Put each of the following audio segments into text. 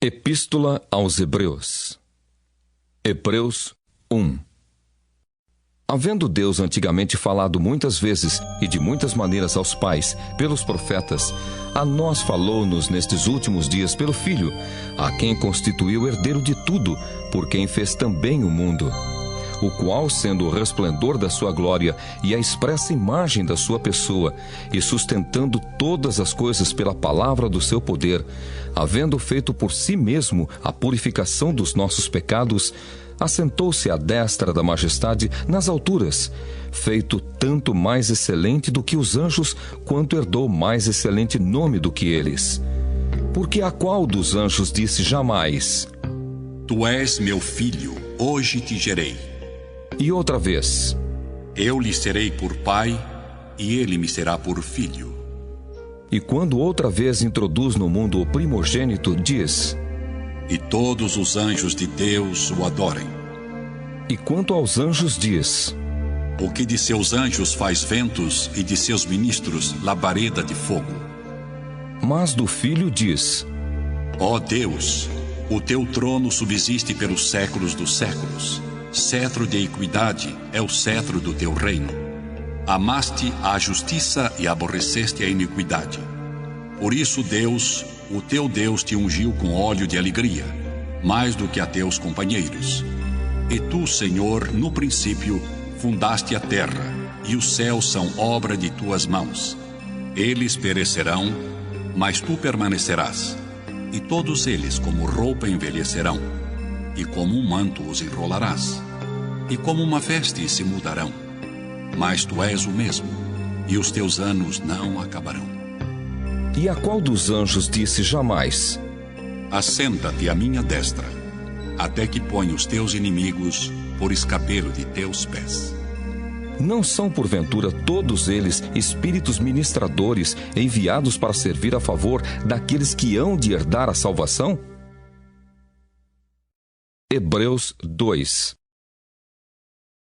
Epístola aos Hebreus. Hebreus 1. Havendo Deus antigamente falado muitas vezes e de muitas maneiras aos pais, pelos profetas, a nós falou-nos nestes últimos dias pelo Filho, a quem constituiu herdeiro de tudo, por quem fez também o mundo, o qual, sendo o resplendor da sua glória e a expressa imagem da sua pessoa, e sustentando todas as coisas pela palavra do seu poder, havendo feito por si mesmo a purificação dos nossos pecados, assentou-se à destra da majestade nas alturas, feito tanto mais excelente do que os anjos, quanto herdou mais excelente nome do que eles. Porque a qual dos anjos disse jamais: Tu és meu filho, hoje te gerei. E outra vez: Eu lhe serei por pai, e ele me será por filho. E quando outra vez introduz no mundo o primogênito, diz: E todos os anjos de Deus o adorem. E quanto aos anjos diz: O que de seus anjos faz ventos, e de seus ministros labareda de fogo. Mas do Filho diz: Ó Deus, o teu trono subsiste pelos séculos dos séculos. Cetro de equidade é o cetro do teu reino. Amaste a justiça e aborreceste a iniquidade. Por isso Deus, o teu Deus, te ungiu com óleo de alegria, mais do que a teus companheiros. E tu, Senhor, no princípio, fundaste a terra, e os céus são obra de tuas mãos. Eles perecerão, mas tu permanecerás, e todos eles como roupa envelhecerão, e como um manto os enrolarás, e como uma veste se mudarão. Mas tu és o mesmo, e os teus anos não acabarão. E a qual dos anjos disse jamais: Assenta-te à minha destra, até que ponha os teus inimigos por escabelo de teus pés. Não são porventura todos eles espíritos ministradores enviados para servir a favor daqueles que hão de herdar a salvação? Hebreus 2.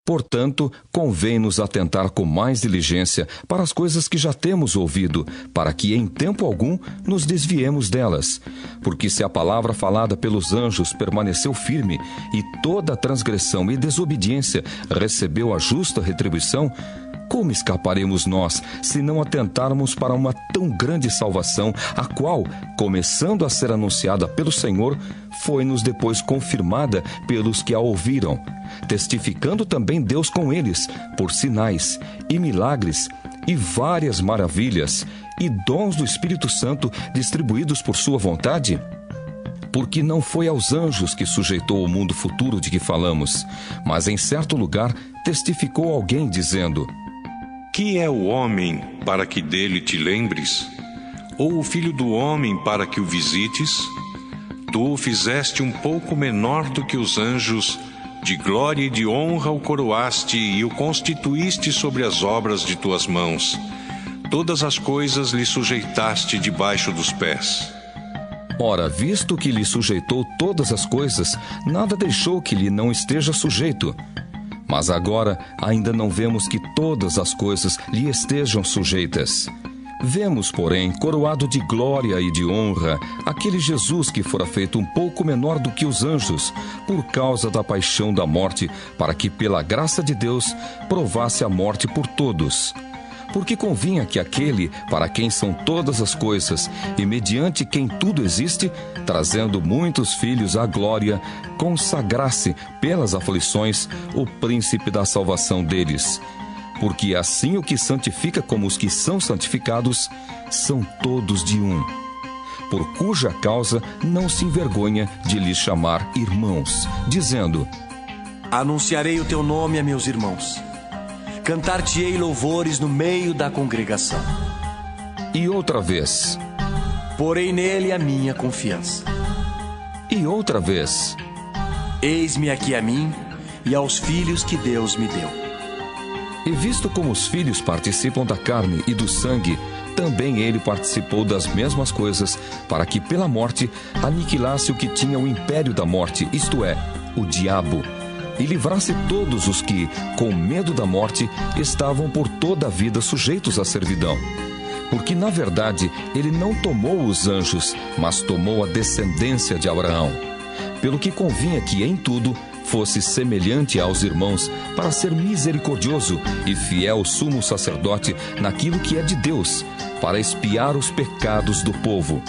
Portanto, convém-nos atentar com mais diligência para as coisas que já temos ouvido, para que em tempo algum nos desviemos delas. Porque se a palavra falada pelos anjos permaneceu firme, e toda a transgressão e desobediência recebeu a justa retribuição, como escaparemos nós, se não atentarmos para uma tão grande salvação, a qual, começando a ser anunciada pelo Senhor, foi-nos depois confirmada pelos que a ouviram, testificando também Deus com eles, por sinais e milagres e várias maravilhas e dons do Espírito Santo distribuídos por sua vontade? Porque não foi aos anjos que sujeitou o mundo futuro de que falamos, mas em certo lugar testificou alguém dizendo: Que é o homem para que dele te lembres? Ou o filho do homem para que o visites? Tu o fizeste um pouco menor do que os anjos, de glória e de honra o coroaste e o constituíste sobre as obras de tuas mãos. Todas as coisas lhe sujeitaste debaixo dos pés. Ora, visto que lhe sujeitou todas as coisas, nada deixou que lhe não esteja sujeito. Mas agora ainda não vemos que todas as coisas lhe estejam sujeitas. Vemos, porém, coroado de glória e de honra, aquele Jesus que fora feito um pouco menor do que os anjos, por causa da paixão da morte, para que, pela graça de Deus, provasse a morte por todos. Porque convinha que aquele, para quem são todas as coisas, e mediante quem tudo existe, trazendo muitos filhos à glória, consagrasse, pelas aflições, o príncipe da salvação deles. Porque assim o que santifica como os que são santificados, são todos de um. Por cuja causa não se envergonha de lhes chamar irmãos, dizendo: Anunciarei o teu nome a meus irmãos. Cantar-te-ei louvores no meio da congregação. E outra vez: Porei nele a minha confiança. E outra vez: Eis-me aqui a mim e aos filhos que Deus me deu. E visto como os filhos participam da carne e do sangue, também ele participou das mesmas coisas, para que pela morte aniquilasse o que tinha o império da morte, isto é, o diabo, e livrasse todos os que, com medo da morte, estavam por toda a vida sujeitos à servidão. Porque, na verdade, ele não tomou os anjos, mas tomou a descendência de Abraão. Pelo que convinha que, em tudo, fosse semelhante aos irmãos, para ser misericordioso e fiel sumo sacerdote naquilo que é de Deus, para expiar os pecados do povo.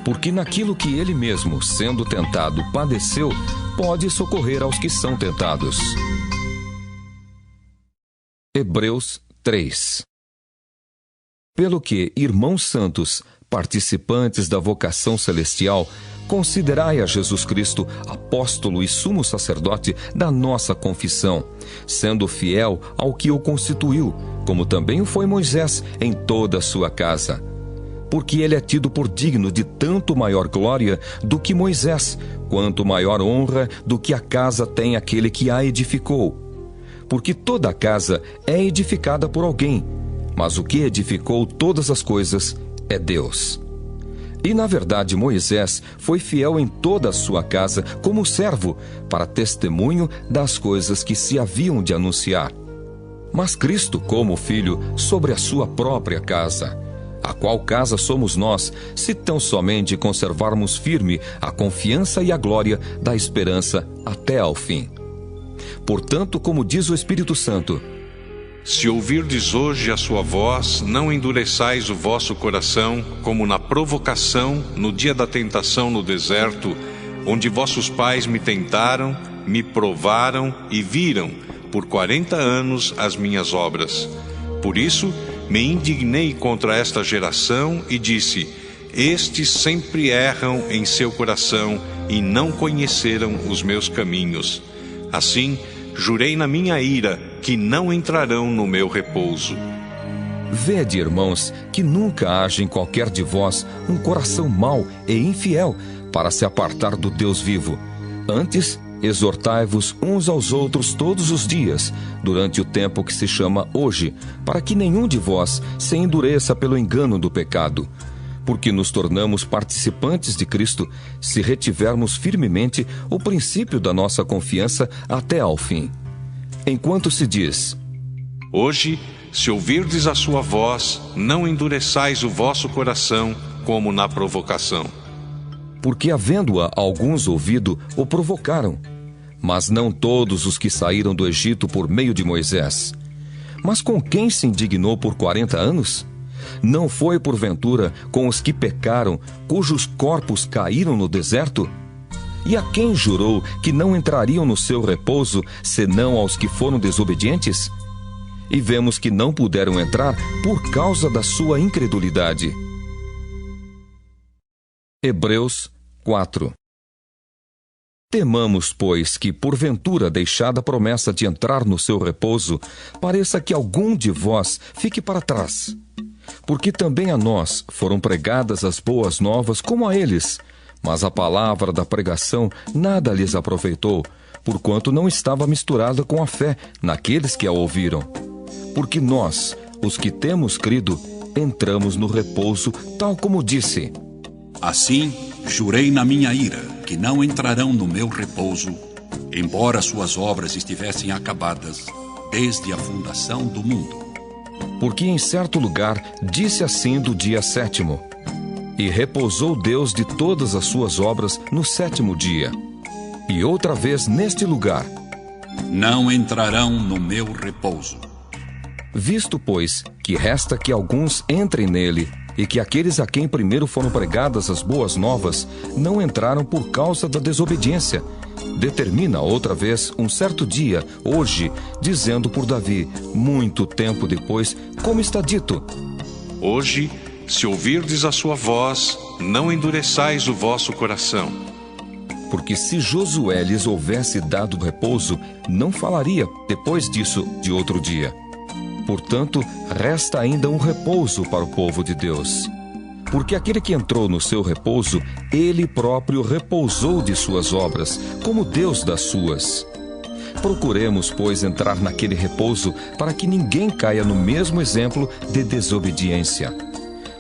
Porque naquilo que ele mesmo, sendo tentado, padeceu, pode socorrer aos que são tentados. Hebreus 3. Pelo que, irmãos santos, participantes da vocação celestial, considerai a Jesus Cristo, apóstolo e sumo sacerdote da nossa confissão, sendo fiel ao que o constituiu, como também o foi Moisés em toda a sua casa. Porque ele é tido por digno de tanto maior glória do que Moisés, quanto maior honra do que a casa tem aquele que a edificou. Porque toda a casa é edificada por alguém, mas o que edificou todas as coisas é Deus. E, na verdade, Moisés foi fiel em toda a sua casa como servo, para testemunho das coisas que se haviam de anunciar. Mas Cristo como filho sobre a sua própria casa, a qual casa somos nós, se tão somente conservarmos firme a confiança e a glória da esperança até ao fim. Portanto, como diz o Espírito Santo: se ouvirdes hoje a sua voz, não endureçais o vosso coração, como na provocação, no dia da tentação no deserto, onde vossos pais me tentaram, me provaram e viram, por 40 anos, as minhas obras. Por isso, me indignei contra esta geração e disse: estes sempre erram em seu coração e não conheceram os meus caminhos. Assim, jurei na minha ira que não entrarão no meu repouso. Vede, irmãos, que nunca haja em qualquer de vós um coração mau e infiel para se apartar do Deus vivo. Antes, exortai-vos uns aos outros todos os dias, durante o tempo que se chama hoje, para que nenhum de vós se endureça pelo engano do pecado. Porque nos tornamos participantes de Cristo, se retivermos firmemente o princípio da nossa confiança até ao fim. Enquanto se diz: hoje, se ouvirdes a sua voz, não endureçais o vosso coração, como na provocação. Porque, havendo-a alguns ouvido, o provocaram. Mas não todos os que saíram do Egito por meio de Moisés. Mas com quem se indignou por 40 anos? Não foi, porventura, com os que pecaram, cujos corpos caíram no deserto? E a quem jurou que não entrariam no seu repouso, senão aos que foram desobedientes? E vemos que não puderam entrar por causa da sua incredulidade. Hebreus 4. Temamos, pois, que, porventura, deixada a promessa de entrar no seu repouso, pareça que algum de vós fique para trás. Porque também a nós foram pregadas as boas novas como a eles, mas a palavra da pregação nada lhes aproveitou, porquanto não estava misturada com a fé naqueles que a ouviram. Porque nós, os que temos crido, entramos no repouso, tal como disse: assim, jurei na minha ira que não entrarão no meu repouso, embora suas obras estivessem acabadas desde a fundação do mundo. Porque em certo lugar disse assim do dia 7º: e repousou Deus de todas as suas obras no 7º dia. E outra vez neste lugar: não entrarão no meu repouso. Visto, pois, que resta que alguns entrem nele, e que aqueles a quem primeiro foram pregadas as boas novas não entraram por causa da desobediência, determina outra vez um certo dia, hoje, dizendo por Davi, muito tempo depois, como está dito: hoje, se ouvirdes a sua voz, não endureçais o vosso coração. Porque se Josué lhes houvesse dado repouso, não falaria, depois disso, de outro dia. Portanto, resta ainda um repouso para o povo de Deus. Porque aquele que entrou no seu repouso, ele próprio repousou de suas obras, como Deus das suas. Procuremos, pois, entrar naquele repouso, para que ninguém caia no mesmo exemplo de desobediência.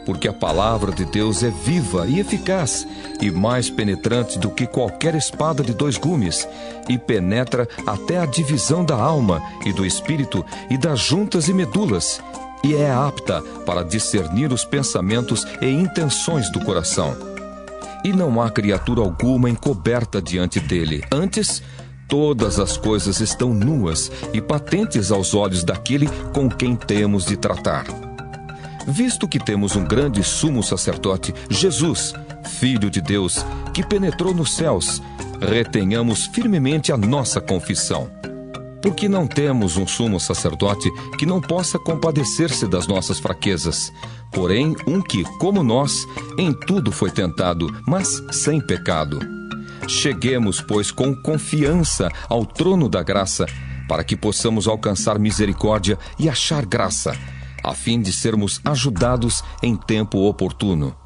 Porque a palavra de Deus é viva e eficaz, e mais penetrante do que qualquer espada de 2 gumes, e penetra até a divisão da alma e do espírito e das juntas e medulas, e é apta para discernir os pensamentos e intenções do coração. E não há criatura alguma encoberta diante dele. Antes, todas as coisas estão nuas e patentes aos olhos daquele com quem temos de tratar. Visto que temos um grande sumo sacerdote, Jesus, Filho de Deus, que penetrou nos céus, retenhamos firmemente a nossa confissão. Porque não temos um sumo sacerdote que não possa compadecer-se das nossas fraquezas, porém um que, como nós, em tudo foi tentado, mas sem pecado. Cheguemos, pois, com confiança ao trono da graça, para que possamos alcançar misericórdia e achar graça, a fim de sermos ajudados em tempo oportuno.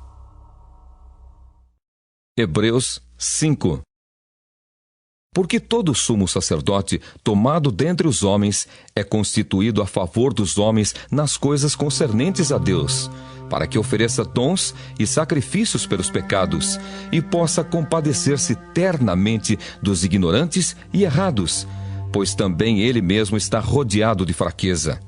Hebreus 5. Porque todo sumo sacerdote, tomado dentre os homens, é constituído a favor dos homens nas coisas concernentes a Deus, para que ofereça dons e sacrifícios pelos pecados, e possa compadecer-se ternamente dos ignorantes e errados, pois também ele mesmo está rodeado de fraqueza.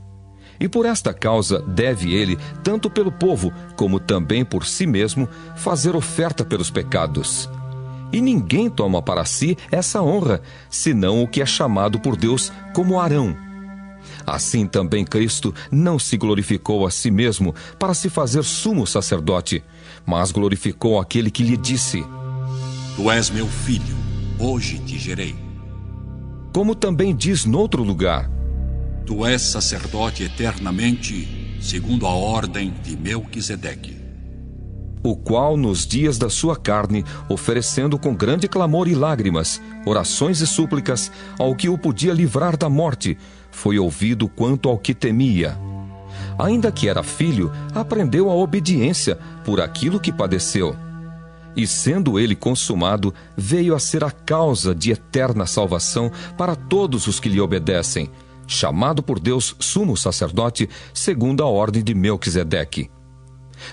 E por esta causa deve ele, tanto pelo povo, como também por si mesmo, fazer oferta pelos pecados. E ninguém toma para si essa honra, senão o que é chamado por Deus como Arão. Assim também Cristo não se glorificou a si mesmo para se fazer sumo sacerdote, mas glorificou aquele que lhe disse: Tu és meu filho, hoje te gerei. Como também diz noutro lugar: Tu és sacerdote eternamente, segundo a ordem de Melquisedeque. O qual nos dias da sua carne, oferecendo com grande clamor e lágrimas, orações e súplicas, ao que o podia livrar da morte, foi ouvido quanto ao que temia. Ainda que era filho, aprendeu a obediência por aquilo que padeceu. E sendo ele consumado, veio a ser a causa de eterna salvação para todos os que lhe obedecem, chamado por Deus sumo sacerdote, segundo a ordem de Melquisedeque.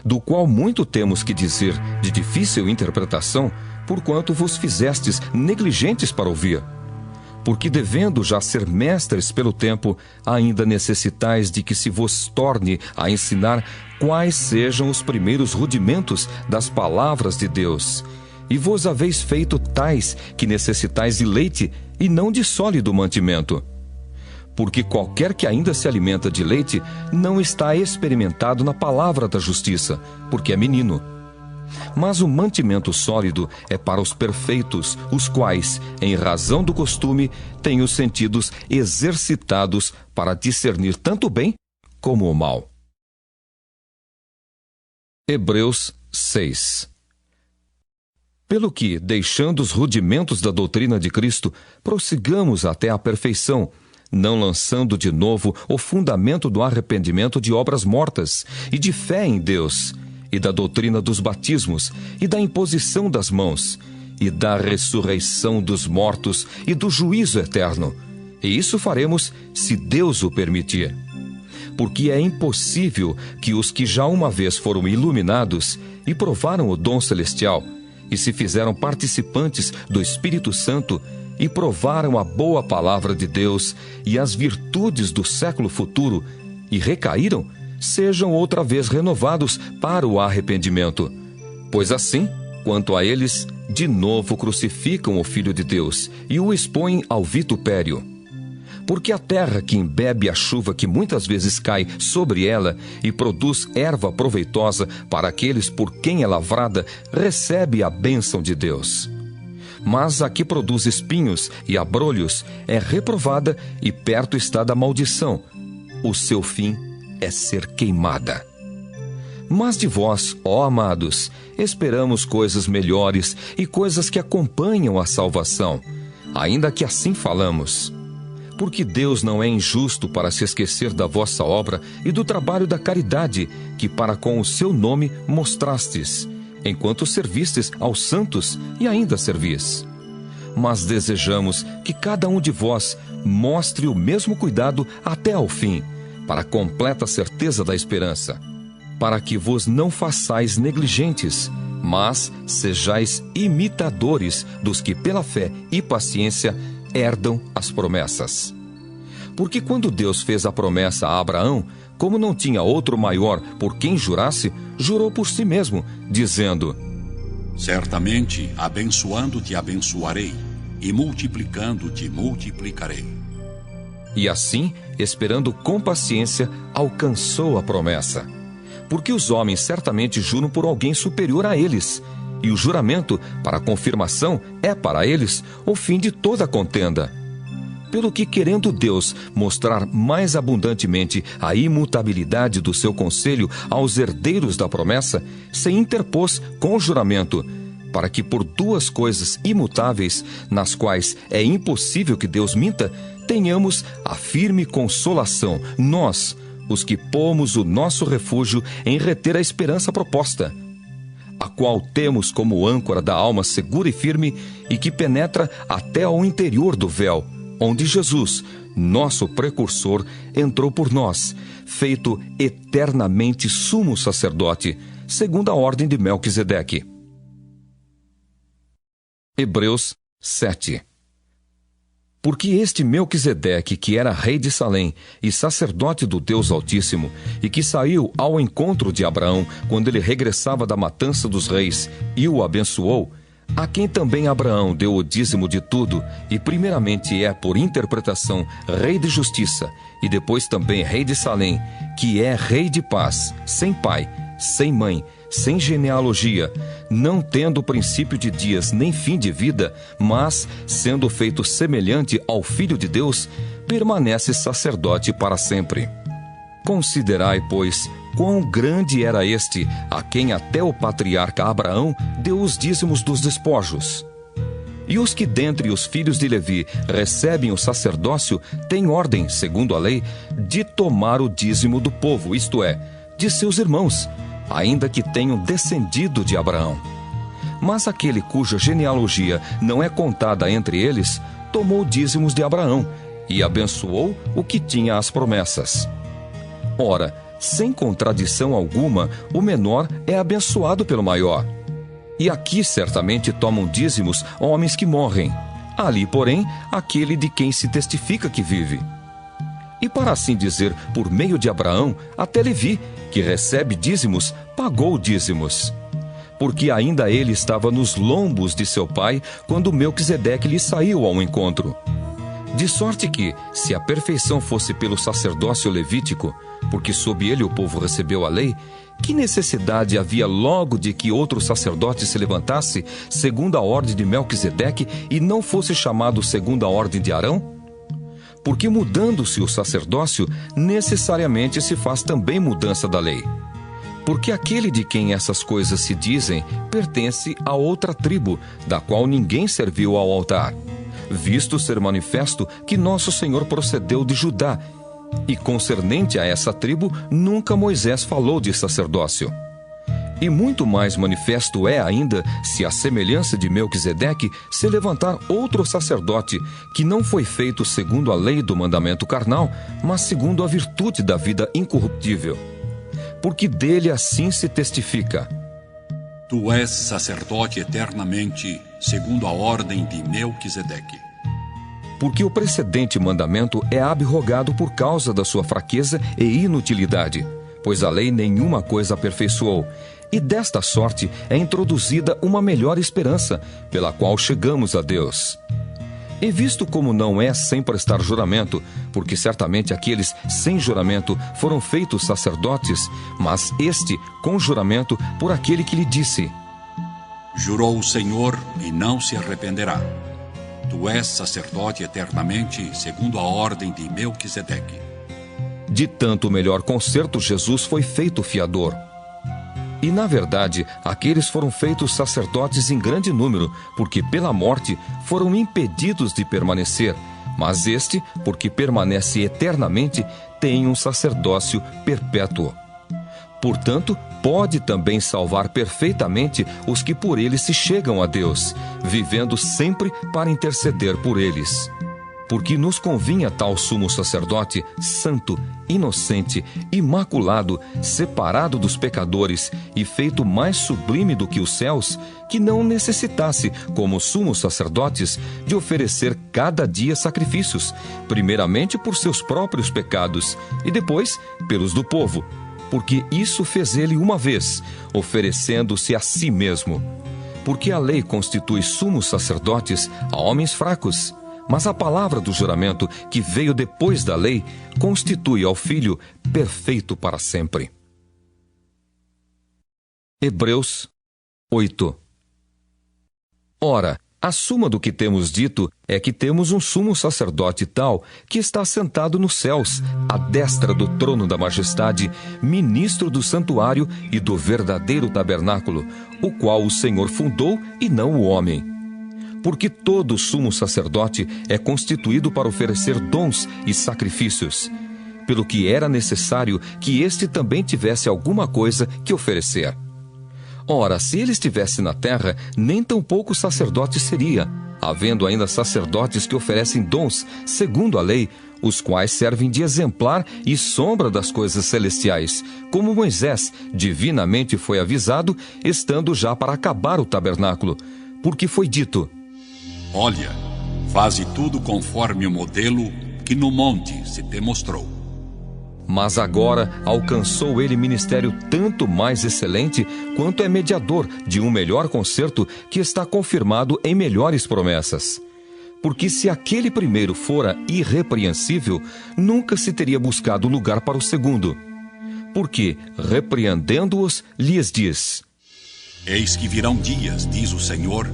Do qual muito temos que dizer de difícil interpretação, porquanto vos fizestes negligentes para ouvir. Porque devendo já ser mestres pelo tempo, ainda necessitais de que se vos torne a ensinar quais sejam os primeiros rudimentos das palavras de Deus. E vos haveis feito tais que necessitais de leite e não de sólido mantimento. Porque qualquer que ainda se alimenta de leite não está experimentado na palavra da justiça, porque é menino. Mas o mantimento sólido é para os perfeitos, os quais, em razão do costume, têm os sentidos exercitados para discernir tanto o bem como o mal. Hebreus 6. Pelo que, deixando os rudimentos da doutrina de Cristo, prossigamos até a perfeição, não lançando de novo o fundamento do arrependimento de obras mortas e de fé em Deus, e da doutrina dos batismos, e da imposição das mãos, e da ressurreição dos mortos e do juízo eterno. E isso faremos se Deus o permitir. Porque é impossível que os que já uma vez foram iluminados e provaram o dom celestial, e se fizeram participantes do Espírito Santo, e provaram a boa palavra de Deus e as virtudes do século futuro, e recaíram, sejam outra vez renovados para o arrependimento. Pois assim, quanto a eles, de novo crucificam o Filho de Deus e o expõem ao vitupério. Porque a terra que embebe a chuva que muitas vezes cai sobre ela e produz erva proveitosa para aqueles por quem é lavrada, recebe a bênção de Deus. Mas a que produz espinhos e abrolhos é reprovada e perto está da maldição. O seu fim é ser queimada. Mas de vós, ó amados, esperamos coisas melhores e coisas que acompanham a salvação, ainda que assim falamos. Porque Deus não é injusto para se esquecer da vossa obra e do trabalho da caridade que para com o seu nome mostrastes, enquanto servistes aos santos e ainda servis. Mas desejamos que cada um de vós mostre o mesmo cuidado até ao fim, para a completa certeza da esperança, para que vos não façais negligentes, mas sejais imitadores dos que pela fé e paciência herdam as promessas. Porque quando Deus fez a promessa a Abraão, como não tinha outro maior por quem jurasse, jurou por si mesmo, dizendo: Certamente, abençoando-te abençoarei, e multiplicando-te multiplicarei. E assim, esperando com paciência, alcançou a promessa. Porque os homens certamente juram por alguém superior a eles, e o juramento, para confirmação, é para eles o fim de toda contenda. Pelo que, querendo Deus mostrar mais abundantemente a imutabilidade do seu conselho aos herdeiros da promessa, se interpôs com o juramento, para que por duas coisas imutáveis, nas quais é impossível que Deus minta, tenhamos a firme consolação, nós, os que pomos o nosso refúgio em reter a esperança proposta, a qual temos como âncora da alma segura e firme e que penetra até ao interior do véu, onde Jesus, nosso precursor, entrou por nós, feito eternamente sumo sacerdote, segundo a ordem de Melquisedeque. Hebreus 7. Porque este Melquisedeque, que era rei de Salém e sacerdote do Deus Altíssimo, e que saiu ao encontro de Abraão quando ele regressava da matança dos reis e o abençoou, a quem também Abraão deu o dízimo de tudo, e primeiramente é, por interpretação, rei de justiça, e depois também rei de Salém, que é rei de paz, sem pai, sem mãe, sem genealogia, não tendo princípio de dias nem fim de vida, mas, sendo feito semelhante ao Filho de Deus, permanece sacerdote para sempre. Considerai, pois, quão grande era este, a quem até o patriarca Abraão deu os dízimos dos despojos. E os que dentre os filhos de Levi recebem o sacerdócio têm ordem, segundo a lei, de tomar o dízimo do povo, isto é, de seus irmãos, ainda que tenham descendido de Abraão. Mas aquele cuja genealogia não é contada entre eles, tomou dízimos de Abraão e abençoou o que tinha as promessas. Ora, sem contradição alguma, o menor é abençoado pelo maior. E aqui certamente tomam dízimos homens que morrem. Ali, porém, aquele de quem se testifica que vive. E para assim dizer, por meio de Abraão, até Levi, que recebe dízimos, pagou dízimos. Porque ainda ele estava nos lombos de seu pai, quando Melquisedeque lhe saiu ao encontro. De sorte que, se a perfeição fosse pelo sacerdócio levítico, porque sob ele o povo recebeu a lei, que necessidade havia logo de que outro sacerdote se levantasse, segundo a ordem de Melquisedeque, e não fosse chamado segundo a ordem de Arão? Porque mudando-se o sacerdócio, necessariamente se faz também mudança da lei. Porque aquele de quem essas coisas se dizem pertence a outra tribo, da qual ninguém serviu ao altar, visto ser manifesto que nosso Senhor procedeu de Judá, e concernente a essa tribo, nunca Moisés falou de sacerdócio. E muito mais manifesto é ainda, se à semelhança de Melquisedeque se levantar outro sacerdote, que não foi feito segundo a lei do mandamento carnal, mas segundo a virtude da vida incorruptível. Porque dele assim se testifica: Tu és sacerdote eternamente, segundo a ordem de Melquisedeque. Porque o precedente mandamento é abrogado por causa da sua fraqueza e inutilidade, pois a lei nenhuma coisa aperfeiçoou, e desta sorte é introduzida uma melhor esperança, pela qual chegamos a Deus. E visto como não é sem prestar juramento, porque certamente aqueles sem juramento foram feitos sacerdotes, mas este com juramento por aquele que lhe disse: Jurou o Senhor e não se arrependerá. Tu és sacerdote eternamente, segundo a ordem de Melquisedeque. De tanto melhor concerto, Jesus foi feito fiador. E, na verdade, aqueles foram feitos sacerdotes em grande número, porque pela morte foram impedidos de permanecer, mas este, porque permanece eternamente, tem um sacerdócio perpétuo. Portanto, pode também salvar perfeitamente os que por ele se chegam a Deus, vivendo sempre para interceder por eles. porque nos convinha tal sumo sacerdote, santo, inocente, imaculado, separado dos pecadores e feito mais sublime do que os céus, que não necessitasse, como sumos sacerdotes, de oferecer cada dia sacrifícios, primeiramente por seus próprios pecados e depois pelos do povo, porque isso fez ele uma vez, oferecendo-se a si mesmo. Porque a lei constitui sumos sacerdotes a homens fracos, mas a palavra do juramento, que veio depois da lei, constitui ao Filho perfeito para sempre. Hebreus 8. Ora, a suma do que temos dito é que temos um sumo sacerdote tal que está sentado nos céus, à destra do trono da majestade, ministro do santuário e do verdadeiro tabernáculo, o qual o Senhor fundou e não o homem. Porque todo sumo sacerdote é constituído para oferecer dons e sacrifícios, pelo que era necessário que este também tivesse alguma coisa que oferecer. Ora, se ele estivesse na terra, nem tampouco sacerdote seria, havendo ainda sacerdotes que oferecem dons, segundo a lei, os quais servem de exemplar e sombra das coisas celestiais, como Moisés divinamente foi avisado, estando já para acabar o tabernáculo, porque foi dito: Olha, faze tudo conforme o modelo que no monte se te mostrou. Mas agora alcançou ele ministério tanto mais excelente, quanto é mediador de um melhor concerto que está confirmado em melhores promessas. Porque se aquele primeiro fora irrepreensível, nunca se teria buscado lugar para o segundo. Porque, repreendendo-os, lhes diz: Eis que virão dias, diz o Senhor,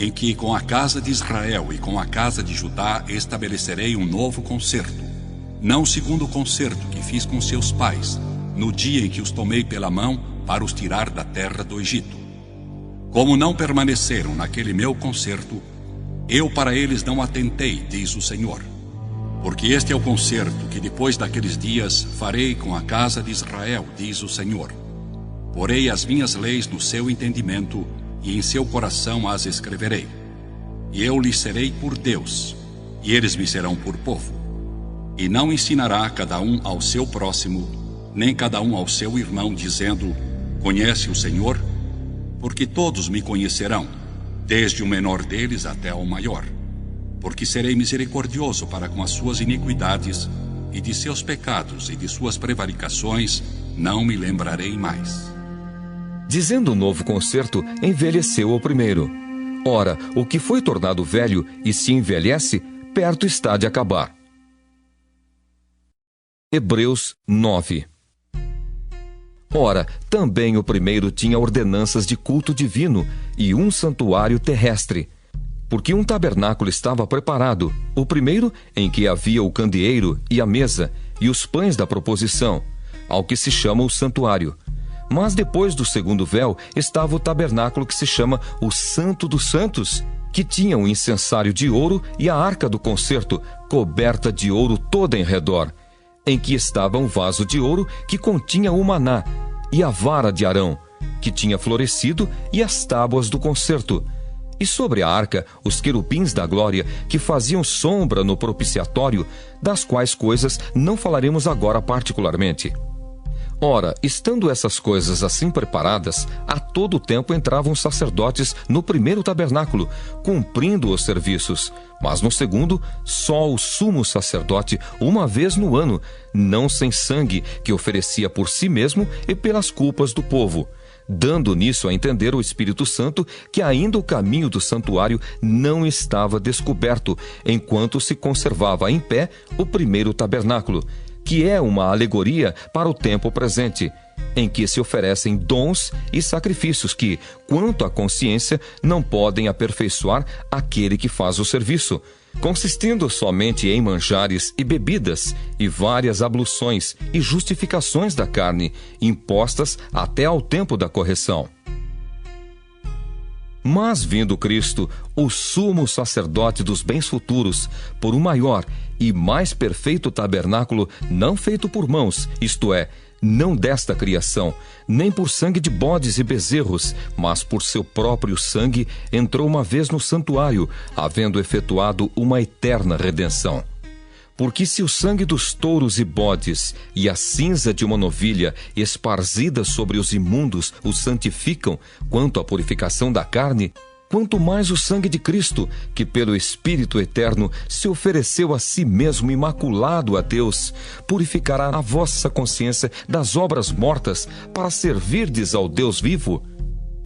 em que com a casa de Israel e com a casa de Judá estabelecerei um novo concerto, não segundo o concerto que fiz com seus pais, no dia em que os tomei pela mão para os tirar da terra do Egito. Como não permaneceram naquele meu concerto, eu para eles não atentei, diz o Senhor. Porque este é o concerto que depois daqueles dias farei com a casa de Israel, diz o Senhor. Porei as minhas leis no seu entendimento e em seu coração as escreverei. E eu lhes serei por Deus, e eles me serão por povo. E não ensinará cada um ao seu próximo, nem cada um ao seu irmão, dizendo: Conhece o Senhor? Porque todos me conhecerão, desde o menor deles até ao maior. Porque serei misericordioso para com as suas iniquidades, e de seus pecados e de suas prevaricações não me lembrarei mais. Dizendo o novo concerto, envelheceu o primeiro. Ora, o que foi tornado velho e se envelhece, perto está de acabar. Hebreus 9. Ora, também o primeiro tinha ordenanças de culto divino e um santuário terrestre, porque um tabernáculo estava preparado, o primeiro em que havia o candeeiro e a mesa e os pães da proposição, ao que se chama o santuário. Mas depois do segundo véu estava o tabernáculo que se chama o Santo dos Santos, que tinha um incensário de ouro e a arca do concerto, coberta de ouro toda em redor, em que estava um vaso de ouro que continha o maná, e a vara de Arão, que tinha florescido, e as tábuas do concerto. E sobre a arca, os querubins da glória, que faziam sombra no propiciatório, das quais coisas não falaremos agora particularmente. Ora, estando essas coisas assim preparadas, a todo tempo entravam os sacerdotes no primeiro tabernáculo, cumprindo os serviços. Mas no segundo, só o sumo sacerdote, uma vez no ano, não sem sangue, que oferecia por si mesmo e pelas culpas do povo, dando nisso a entender o Espírito Santo que ainda o caminho do santuário não estava descoberto, enquanto se conservava em pé o primeiro tabernáculo, que é uma alegoria para o tempo presente, em que se oferecem dons e sacrifícios que, quanto à consciência, não podem aperfeiçoar aquele que faz o serviço, consistindo somente em manjares e bebidas, e várias abluções e justificações da carne, impostas até ao tempo da correção. Mas vindo Cristo, o sumo sacerdote dos bens futuros, por um maior e mais perfeito tabernáculo, não feito por mãos, isto é, não desta criação, nem por sangue de bodes e bezerros, mas por seu próprio sangue entrou uma vez no santuário, havendo efetuado uma eterna redenção. Porque se o sangue dos touros e bodes e a cinza de uma novilha esparzida sobre os imundos os santificam quanto à purificação da carne, quanto mais o sangue de Cristo, que pelo Espírito Eterno se ofereceu a si mesmo imaculado a Deus, purificará a vossa consciência das obras mortas para servirdes ao Deus vivo.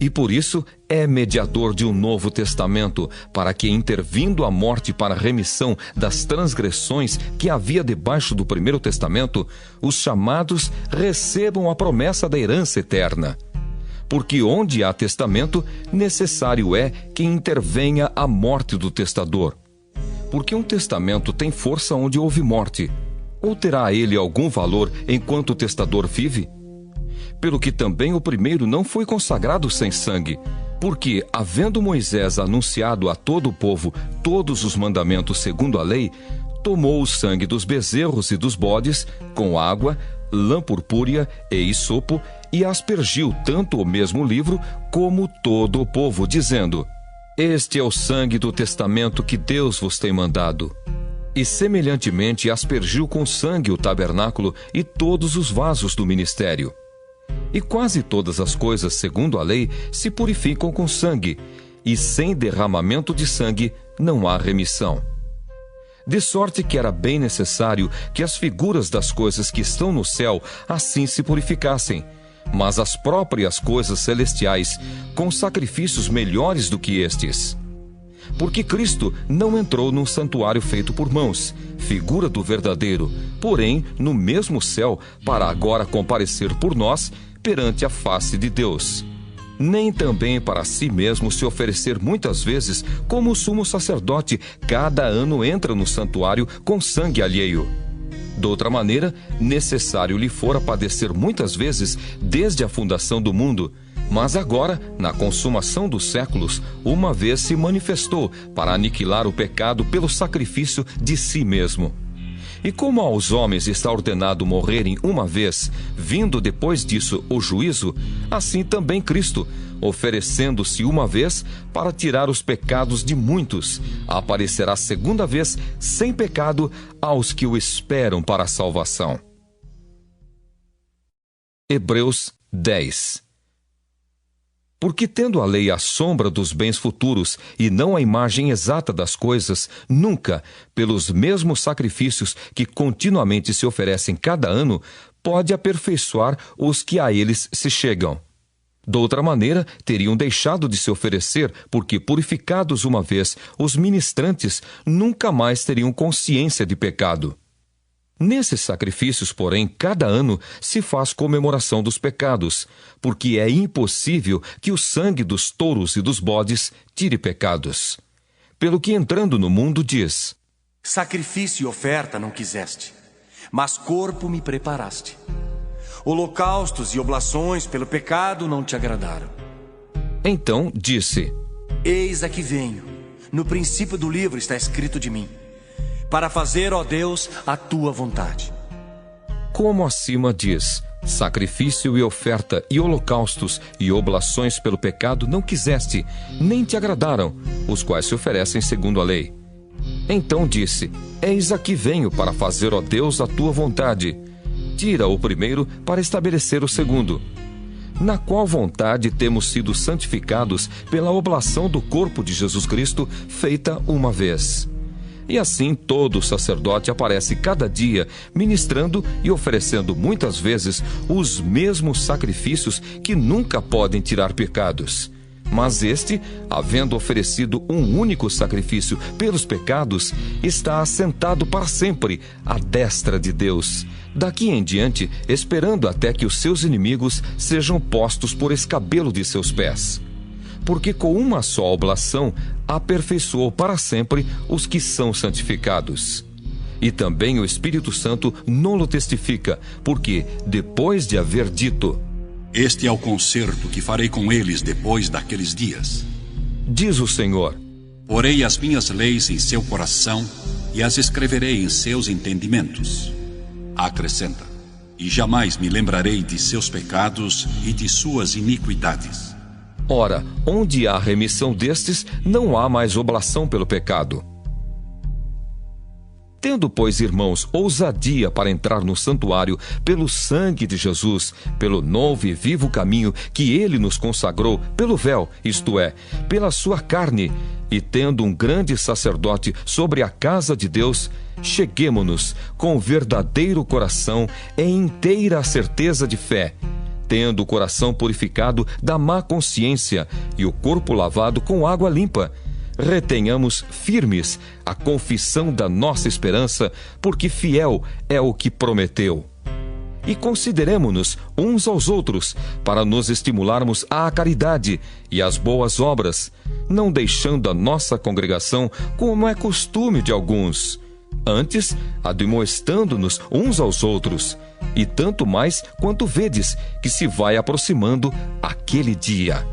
E por isso é mediador de um novo testamento, para que, intervindo a morte para a remissão das transgressões que havia debaixo do primeiro testamento, os chamados recebam a promessa da herança eterna. Porque onde há testamento, necessário é que intervenha a morte do testador. Porque um testamento tem força onde houve morte, ou terá ele algum valor enquanto o testador vive? Pelo que também o primeiro não foi consagrado sem sangue, porque, havendo Moisés anunciado a todo o povo todos os mandamentos segundo a lei, tomou o sangue dos bezerros e dos bodes, com água, lã purpúrea e hisopo, e aspergiu tanto o mesmo livro como todo o povo, dizendo: Este é o sangue do testamento que Deus vos tem mandado. E semelhantemente aspergiu com sangue o tabernáculo e todos os vasos do ministério. E quase todas as coisas, segundo a lei, se purificam com sangue, e sem derramamento de sangue não há remissão. De sorte que era bem necessário que as figuras das coisas que estão no céu assim se purificassem, mas as próprias coisas celestiais com sacrifícios melhores do que estes. Porque Cristo não entrou num santuário feito por mãos, figura do verdadeiro, porém no mesmo céu, para agora comparecer por nós perante a face de Deus. Nem também para si mesmo se oferecer muitas vezes, como o sumo sacerdote cada ano entra no santuário com sangue alheio. Doutra maneira, necessário lhe fora padecer muitas vezes desde a fundação do mundo, mas agora, na consumação dos séculos, uma vez se manifestou para aniquilar o pecado pelo sacrifício de si mesmo. E como aos homens está ordenado morrerem uma vez, vindo depois disso o juízo, assim também Cristo, oferecendo-se uma vez para tirar os pecados de muitos, aparecerá segunda vez sem pecado aos que o esperam para a salvação. Hebreus 10. Porque tendo a lei a sombra dos bens futuros e não a imagem exata das coisas, nunca, pelos mesmos sacrifícios que continuamente se oferecem cada ano, pode aperfeiçoar os que a eles se chegam. Doutra maneira, teriam deixado de se oferecer, porque, purificados uma vez, os ministrantes nunca mais teriam consciência de pecado. Nesses sacrifícios, porém, cada ano se faz comemoração dos pecados, porque é impossível que o sangue dos touros e dos bodes tire pecados. Pelo que, entrando no mundo, diz: Sacrifício e oferta não quiseste, mas corpo me preparaste. Holocaustos e oblações pelo pecado não te agradaram. Então disse: Eis aqui venho. No princípio do livro está escrito de mim, para fazer, ó Deus, a tua vontade. Como acima diz: sacrifício e oferta e holocaustos e oblações pelo pecado não quiseste, nem te agradaram, os quais se oferecem segundo a lei. Então disse: Eis aqui venho para fazer, ó Deus, a tua vontade. Tira o primeiro para estabelecer o segundo. Na qual vontade temos sido santificados pela oblação do corpo de Jesus Cristo, feita uma vez. E assim todo sacerdote aparece cada dia, ministrando e oferecendo muitas vezes os mesmos sacrifícios que nunca podem tirar pecados. Mas este, havendo oferecido um único sacrifício pelos pecados, está assentado para sempre à destra de Deus, daqui em diante esperando até que os seus inimigos sejam postos por escabelo de seus pés. Porque com uma só oblação aperfeiçoou para sempre os que são santificados. E também o Espírito Santo nolo testifica, porque, depois de haver dito: Este é o concerto que farei com eles depois daqueles dias, diz o Senhor: Porei as minhas leis em seu coração e as escreverei em seus entendimentos. Acrescenta: e jamais me lembrarei de seus pecados e de suas iniquidades. Ora, onde há remissão destes, não há mais oblação pelo pecado. Tendo, pois, irmãos, ousadia para entrar no santuário pelo sangue de Jesus, pelo novo e vivo caminho que ele nos consagrou, pelo véu, isto é, pela sua carne, e tendo um grande sacerdote sobre a casa de Deus, cheguemo-nos com verdadeiro coração e inteira certeza de fé, tendo o coração purificado da má consciência e o corpo lavado com água limpa. Retenhamos firmes a confissão da nossa esperança, porque fiel é o que prometeu. E consideremo-nos uns aos outros, para nos estimularmos à caridade e às boas obras, não deixando a nossa congregação como é costume de alguns, antes admoestando-nos uns aos outros, e tanto mais quanto vedes que se vai aproximando aquele dia.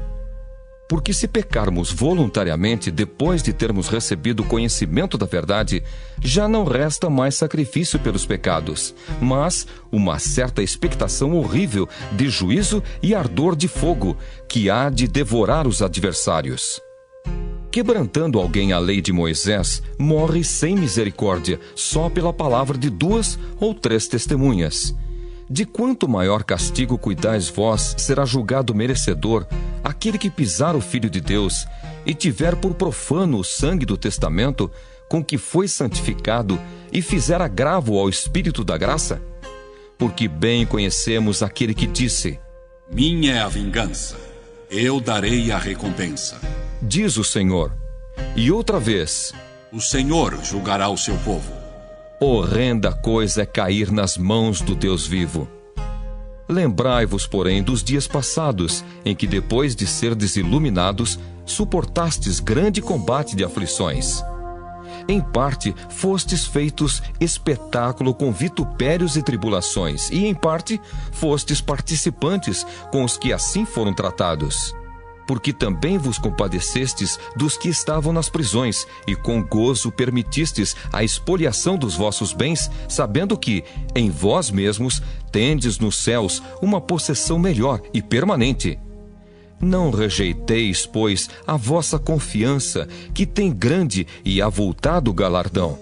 Porque se pecarmos voluntariamente depois de termos recebido o conhecimento da verdade, já não resta mais sacrifício pelos pecados, mas uma certa expectação horrível de juízo e ardor de fogo, que há de devorar os adversários. Quebrantando alguém a lei de Moisés, morre sem misericórdia, só pela palavra de 2 ou 3 testemunhas. De quanto maior castigo cuidais vós, será julgado merecedor aquele que pisar o Filho de Deus e tiver por profano o sangue do testamento com que foi santificado e fizer agravo ao Espírito da graça? Porque bem conhecemos aquele que disse: minha é a vingança, eu darei a recompensa, diz o Senhor. E outra vez: o Senhor julgará o seu povo. Horrenda coisa é cair nas mãos do Deus vivo. Lembrai-vos, porém, dos dias passados, em que, depois de serdes iluminados, suportastes grande combate de aflições. Em parte, fostes feitos espetáculo com vitupérios e tribulações, e em parte, fostes participantes com os que assim foram tratados. Porque também vos compadecestes dos que estavam nas prisões, e com gozo permitistes a expoliação dos vossos bens, sabendo que, em vós mesmos, tendes nos céus uma possessão melhor e permanente. Não rejeiteis, pois, a vossa confiança, que tem grande e avultado galardão.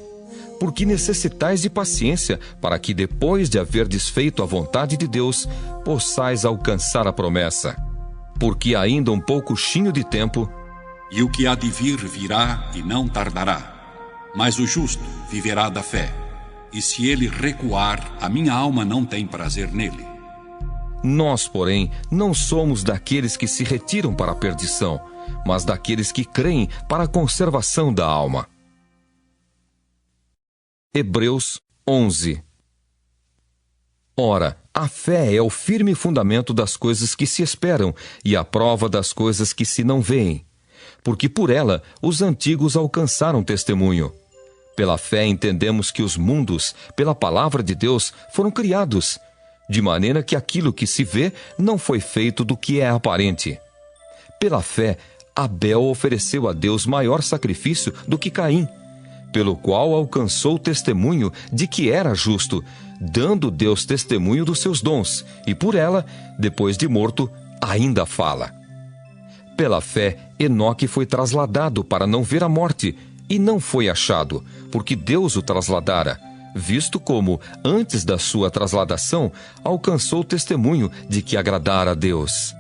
Porque necessitais de paciência, para que, depois de haverdes feito a vontade de Deus, possais alcançar a promessa. Porque ainda um poucochinho de tempo, e o que há de vir virá e não tardará. Mas o justo viverá da fé, e se ele recuar, a minha alma não tem prazer nele. Nós, porém, não somos daqueles que se retiram para a perdição, mas daqueles que creem para a conservação da alma. Hebreus 11. Ora, a fé é o firme fundamento das coisas que se esperam e a prova das coisas que se não veem. Porque por ela os antigos alcançaram testemunho. Pela fé entendemos que os mundos, pela palavra de Deus, foram criados, de maneira que aquilo que se vê não foi feito do que é aparente. Pela fé, Abel ofereceu a Deus maior sacrifício do que Caim, pelo qual alcançou o testemunho de que era justo, dando Deus testemunho dos seus dons, e por ela, depois de morto, ainda fala. Pela fé, Enoque foi trasladado para não ver a morte, e não foi achado, porque Deus o trasladara, visto como, antes da sua trasladação, alcançou o testemunho de que agradara a Deus.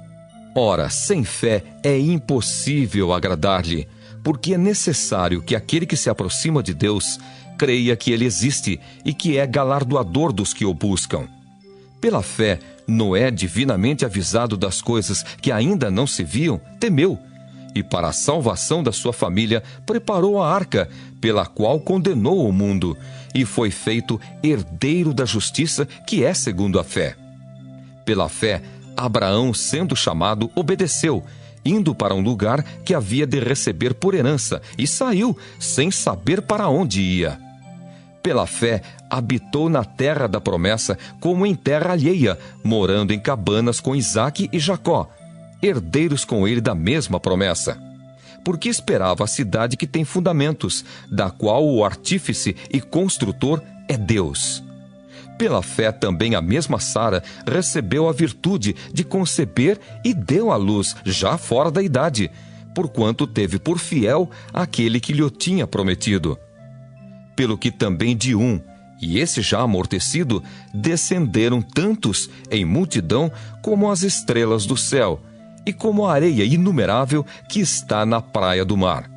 Ora, sem fé é impossível agradar-lhe, porque é necessário que aquele que se aproxima de Deus creia que ele existe e que é galardoador dos que o buscam. Pela fé, Noé, divinamente avisado das coisas que ainda não se viam, temeu, e para a salvação da sua família preparou a arca, pela qual condenou o mundo, e foi feito herdeiro da justiça, que é segundo a fé. Pela fé, Abraão, sendo chamado, obedeceu, indo para um lugar que havia de receber por herança, e saiu, sem saber para onde ia. Pela fé, habitou na terra da promessa, como em terra alheia, morando em cabanas com Isaque e Jacó, herdeiros com ele da mesma promessa. Porque esperava a cidade que tem fundamentos, da qual o artífice e construtor é Deus. Pela fé também a mesma Sara recebeu a virtude de conceber e deu à luz, já fora da idade, porquanto teve por fiel aquele que lhe tinha prometido. Pelo que também de um, e esse já amortecido, descenderam tantos em multidão como as estrelas do céu, e como a areia inumerável que está na praia do mar.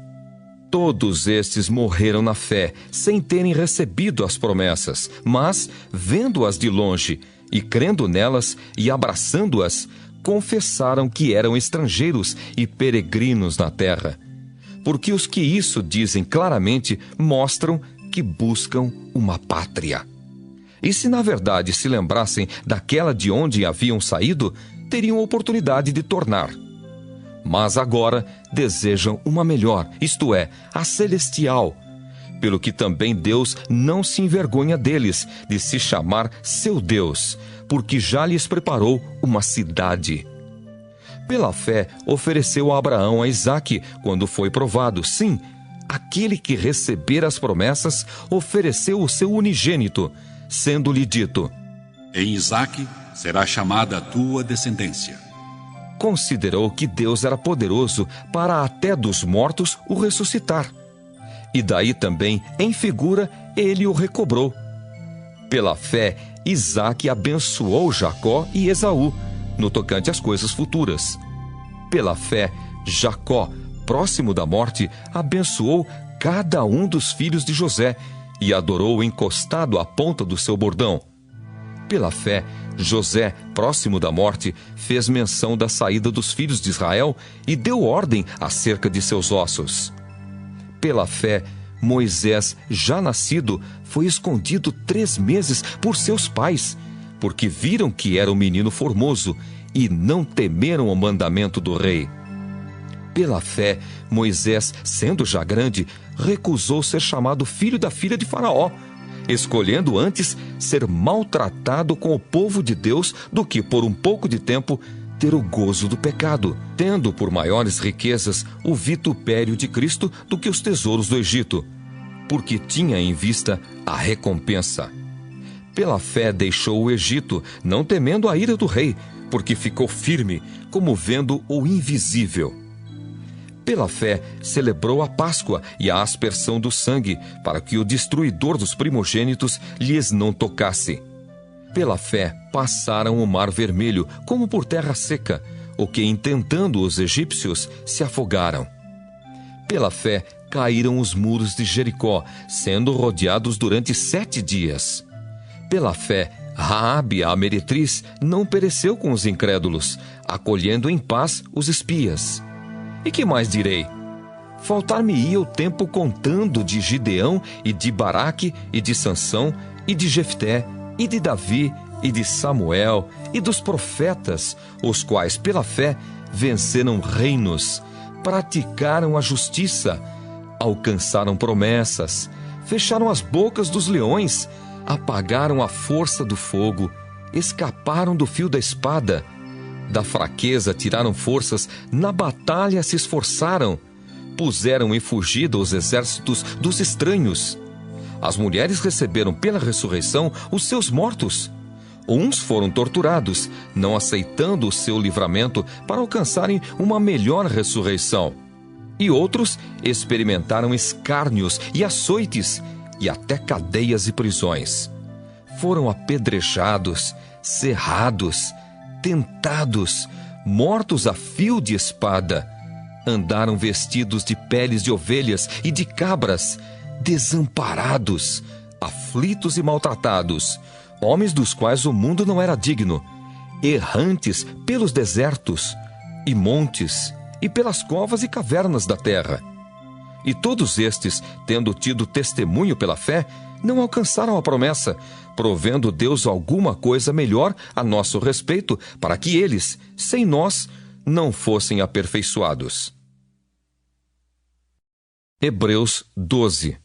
Todos estes morreram na fé, sem terem recebido as promessas, mas, vendo-as de longe, e crendo nelas, e abraçando-as, confessaram que eram estrangeiros e peregrinos na terra. Porque os que isso dizem claramente mostram que buscam uma pátria. E se na verdade se lembrassem daquela de onde haviam saído, teriam oportunidade de tornar. Mas agora desejam uma melhor, isto é, a celestial. Pelo que também Deus não se envergonha deles, de se chamar seu Deus, porque já lhes preparou uma cidade. Pela fé ofereceu a Abraão a Isaque, quando foi provado. Sim, aquele que receber as promessas ofereceu o seu unigênito, sendo-lhe dito: em Isaque será chamada a tua descendência. Considerou que Deus era poderoso para até dos mortos o ressuscitar. E daí também, em figura, ele o recobrou. Pela fé, Isaque abençoou Jacó e Esaú, no tocante às coisas futuras. Pela fé, Jacó, próximo da morte, abençoou cada um dos filhos de José e adorou encostado à ponta do seu bordão. Pela fé, José, próximo da morte, fez menção da saída dos filhos de Israel e deu ordem acerca de seus ossos. Pela fé, Moisés, já nascido, foi escondido 3 meses por seus pais, porque viram que era um menino formoso e não temeram o mandamento do rei. Pela fé, Moisés, sendo já grande, recusou ser chamado filho da filha de Faraó, escolhendo antes ser maltratado com o povo de Deus do que por um pouco de tempo ter o gozo do pecado, tendo por maiores riquezas o vitupério de Cristo do que os tesouros do Egito, porque tinha em vista a recompensa. Pela fé deixou o Egito, não temendo a ira do rei, porque ficou firme, como vendo o invisível. Pela fé, celebrou a Páscoa e a aspersão do sangue, para que o destruidor dos primogênitos lhes não tocasse. Pela fé, passaram o mar vermelho, como por terra seca, o que, intentando os egípcios, se afogaram. Pela fé, caíram os muros de Jericó, sendo rodeados durante 7 dias. Pela fé, Raabe, a meretriz, não pereceu com os incrédulos, acolhendo em paz os espias. E que mais direi? Faltar-me-ia o tempo contando de Gideão e de Baraque e de Sansão e de Jefté e de Davi e de Samuel e dos profetas, os quais pela fé venceram reinos, praticaram a justiça, alcançaram promessas, fecharam as bocas dos leões, apagaram a força do fogo, escaparam do fio da espada. Da fraqueza tiraram forças, na batalha se esforçaram, puseram em fugida os exércitos dos estranhos. As mulheres receberam pela ressurreição os seus mortos. Uns foram torturados, não aceitando o seu livramento para alcançarem uma melhor ressurreição. E outros experimentaram escárnios e açoites, e até cadeias e prisões. Foram apedrejados, cerrados, tentados, mortos a fio de espada. Andaram vestidos de peles de ovelhas e de cabras, desamparados, aflitos e maltratados, homens dos quais o mundo não era digno, errantes pelos desertos e montes e pelas covas e cavernas da terra. E todos estes, tendo tido testemunho pela fé, não alcançaram a promessa, provendo Deus alguma coisa melhor a nosso respeito, para que eles, sem nós, não fossem aperfeiçoados. Hebreus 12.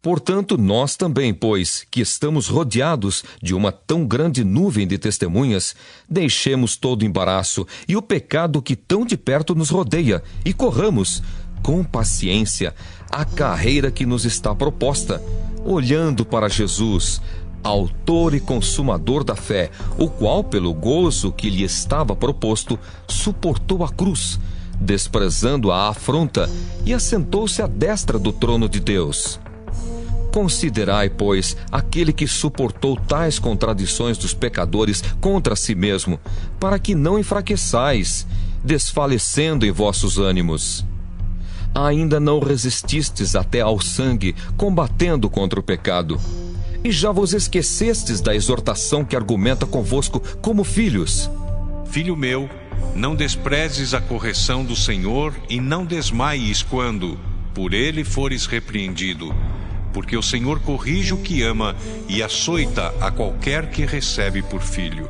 Portanto, nós também, pois, que estamos rodeados de uma tão grande nuvem de testemunhas, deixemos todo o embaraço e o pecado que tão de perto nos rodeia, e corramos, com paciência, a carreira que nos está proposta, olhando para Jesus, autor e consumador da fé, o qual, pelo gozo que lhe estava proposto, suportou a cruz, desprezando a afronta, e assentou-se à destra do trono de Deus. Considerai, pois, aquele que suportou tais contradições dos pecadores contra si mesmo, para que não enfraqueçais, desfalecendo em vossos ânimos. Ainda não resististes até ao sangue, combatendo contra o pecado. E já vos esquecestes da exortação que argumenta convosco como filhos. Filho meu, não desprezes a correção do Senhor e não desmaies quando, por ele, fores repreendido. Porque o Senhor corrige o que ama e açoita a qualquer que recebe por filho.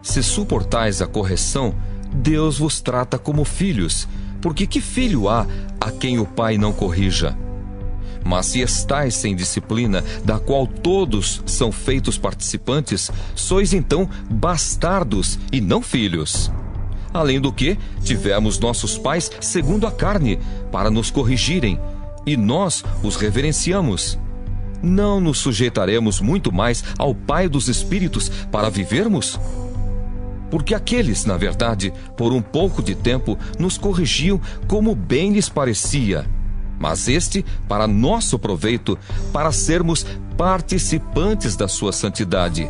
Se suportais a correção, Deus vos trata como filhos, porque que filho há a quem o pai não corrija? Mas se estais sem disciplina, da qual todos são feitos participantes, sois então bastardos e não filhos. Além do que, tivemos nossos pais segundo a carne, para nos corrigirem, e nós os reverenciamos. Não nos sujeitaremos muito mais ao Pai dos Espíritos para vivermos? Porque aqueles, na verdade, por um pouco de tempo, nos corrigiam como bem lhes parecia, mas este para nosso proveito, para sermos participantes da sua santidade.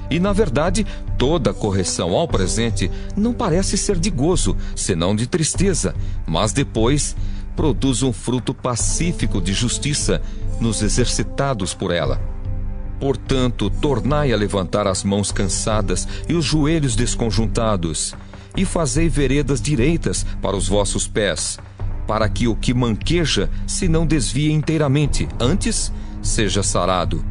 E, na verdade, toda correção ao presente não parece ser de gozo, senão de tristeza, mas depois produz um fruto pacífico de justiça nos exercitados por ela. Portanto, tornai a levantar as mãos cansadas e os joelhos desconjuntados, e fazei veredas direitas para os vossos pés, para que o que manqueja se não desvie inteiramente, antes seja sarado.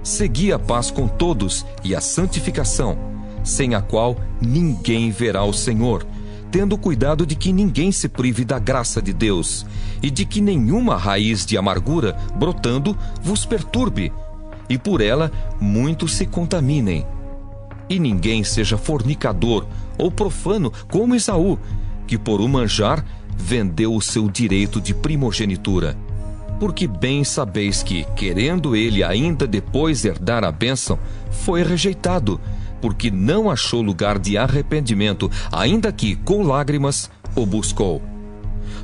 Segui a paz com todos e a santificação, sem a qual ninguém verá o Senhor, tendo cuidado de que ninguém se prive da graça de Deus, e de que nenhuma raiz de amargura, brotando, vos perturbe, e por ela muitos se contaminem. E ninguém seja fornicador ou profano como Esaú, que por um manjar vendeu o seu direito de primogenitura. Porque bem sabeis que, querendo ele ainda depois herdar a bênção, foi rejeitado, porque não achou lugar de arrependimento, ainda que, com lágrimas, o buscou.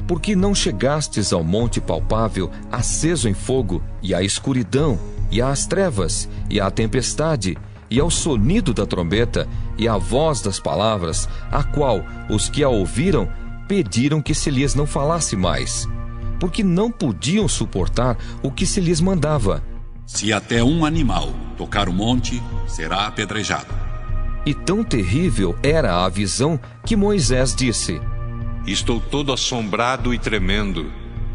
Porque não chegastes ao monte palpável, aceso em fogo, e à escuridão, e às trevas, e à tempestade, e ao sonido da trombeta, e à voz das palavras, a qual os que a ouviram pediram que se lhes não falasse mais, porque não podiam suportar o que se lhes mandava. Se até um animal tocar o monte, será apedrejado. E tão terrível era a visão que Moisés disse: Estou todo assombrado e tremendo.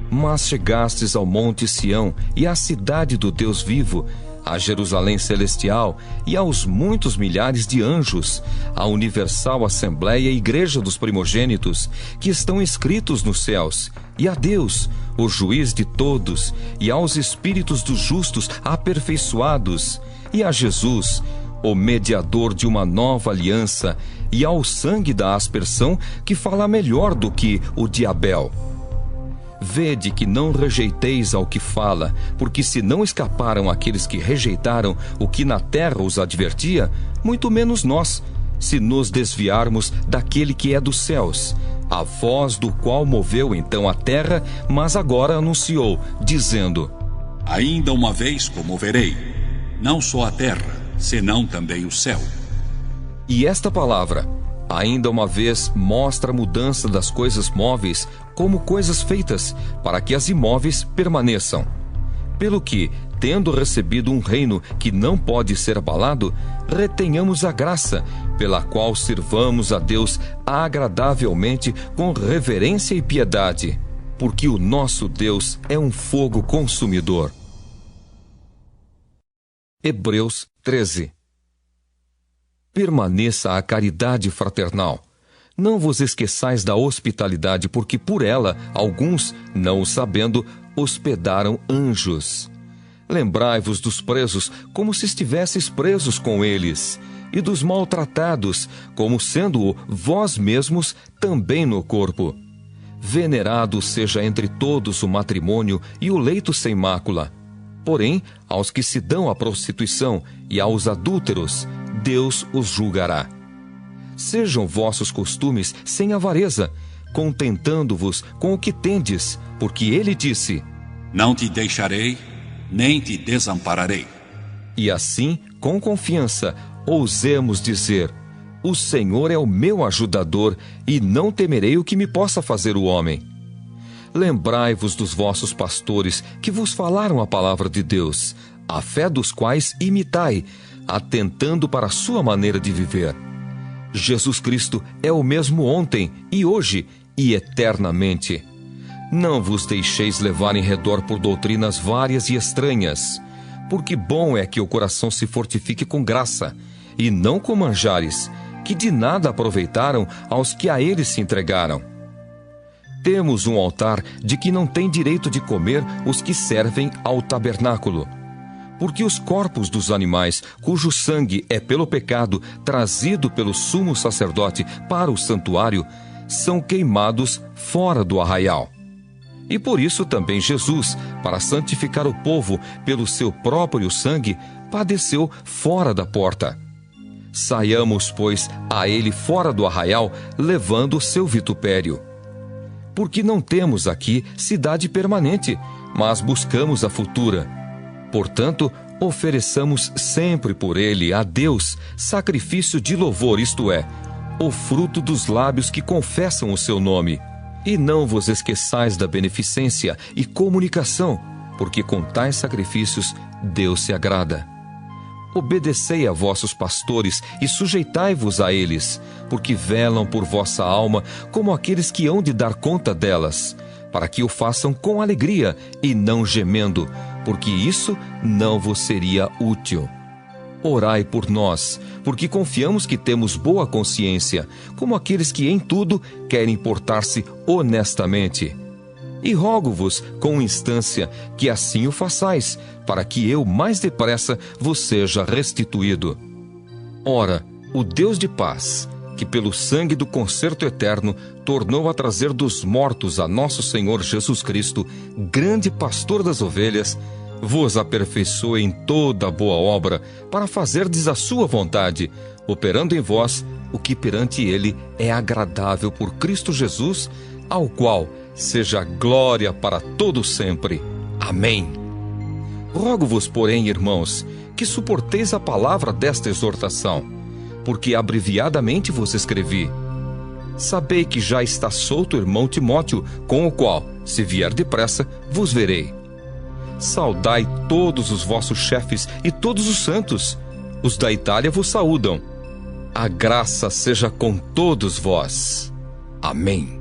Mas chegastes ao monte Sião e à cidade do Deus vivo, a Jerusalém celestial e aos muitos milhares de anjos, à universal assembleia e igreja dos primogênitos, que estão escritos nos céus, e a Deus, o juiz de todos, e aos espíritos dos justos aperfeiçoados, e a Jesus, o mediador de uma nova aliança, e ao sangue da aspersão, que fala melhor do que o de Abel. Vede que não rejeiteis ao que fala, porque se não escaparam aqueles que rejeitaram o que na terra os advertia, muito menos nós, se nos desviarmos daquele que é dos céus, a voz do qual moveu então a terra, mas agora anunciou, dizendo: Ainda uma vez comoverei, não só a terra, senão também o céu. E esta palavra, ainda uma vez, mostra a mudança das coisas móveis como coisas feitas, para que as imóveis permaneçam. Pelo que, tendo recebido um reino que não pode ser abalado, retenhamos a graça, pela qual sirvamos a Deus agradavelmente com reverência e piedade, porque o nosso Deus é um fogo consumidor. Hebreus 13. Permaneça a caridade fraternal. Não vos esqueçais da hospitalidade, porque por ela, alguns, não o sabendo, hospedaram anjos. Lembrai-vos dos presos, como se estivesseis presos com eles, e dos maltratados, como sendo-o vós mesmos também no corpo. Venerado seja entre todos o matrimônio e o leito sem mácula. Porém, aos que se dão à prostituição e aos adúlteros, Deus os julgará. Sejam vossos costumes sem avareza, contentando-vos com o que tendes, porque ele disse: Não te deixarei, nem te desampararei. E assim, com confiança, ousemos dizer: o Senhor é o meu ajudador, e não temerei o que me possa fazer o homem. Lembrai-vos dos vossos pastores, que vos falaram a palavra de Deus, a fé dos quais imitai, atentando para a sua maneira de viver. Jesus Cristo é o mesmo ontem, e hoje, e eternamente. Não vos deixeis levar em redor por doutrinas várias e estranhas, porque bom é que o coração se fortifique com graça, e não com manjares, que de nada aproveitaram aos que a eles se entregaram. Temos um altar de que não tem direito de comer os que servem ao tabernáculo, porque os corpos dos animais, cujo sangue é pelo pecado trazido pelo sumo sacerdote para o santuário, são queimados fora do arraial. E por isso também Jesus, para santificar o povo pelo seu próprio sangue, padeceu fora da porta. Saiamos, pois, a ele fora do arraial, levando o seu vitupério. Porque não temos aqui cidade permanente, mas buscamos a futura. Portanto, ofereçamos sempre por ele a Deus sacrifício de louvor, isto é, o fruto dos lábios que confessam o seu nome. E não vos esqueçais da beneficência e comunicação, porque com tais sacrifícios Deus se agrada. Obedecei a vossos pastores e sujeitai-vos a eles, porque velam por vossa alma como aqueles que hão de dar conta delas, para que o façam com alegria e não gemendo, porque isso não vos seria útil. Orai por nós, porque confiamos que temos boa consciência, como aqueles que em tudo querem portar-se honestamente. E rogo-vos com instância que assim o façais, para que eu mais depressa vos seja restituído. Ora, o Deus de paz, que pelo sangue do concerto eterno tornou a trazer dos mortos a nosso Senhor Jesus Cristo, grande pastor das ovelhas, vos aperfeiçoe em toda boa obra, para fazerdes a sua vontade, operando em vós o que perante ele é agradável por Cristo Jesus, ao qual seja glória para todo sempre. Amém. Rogo-vos, porém, irmãos, que suporteis a palavra desta exortação, porque abreviadamente vos escrevi. Sabei que já está solto o irmão Timóteo, com o qual, se vier depressa, vos verei. Saudai todos os vossos chefes e todos os santos. Os da Itália vos saúdam. A graça seja com todos vós. Amém.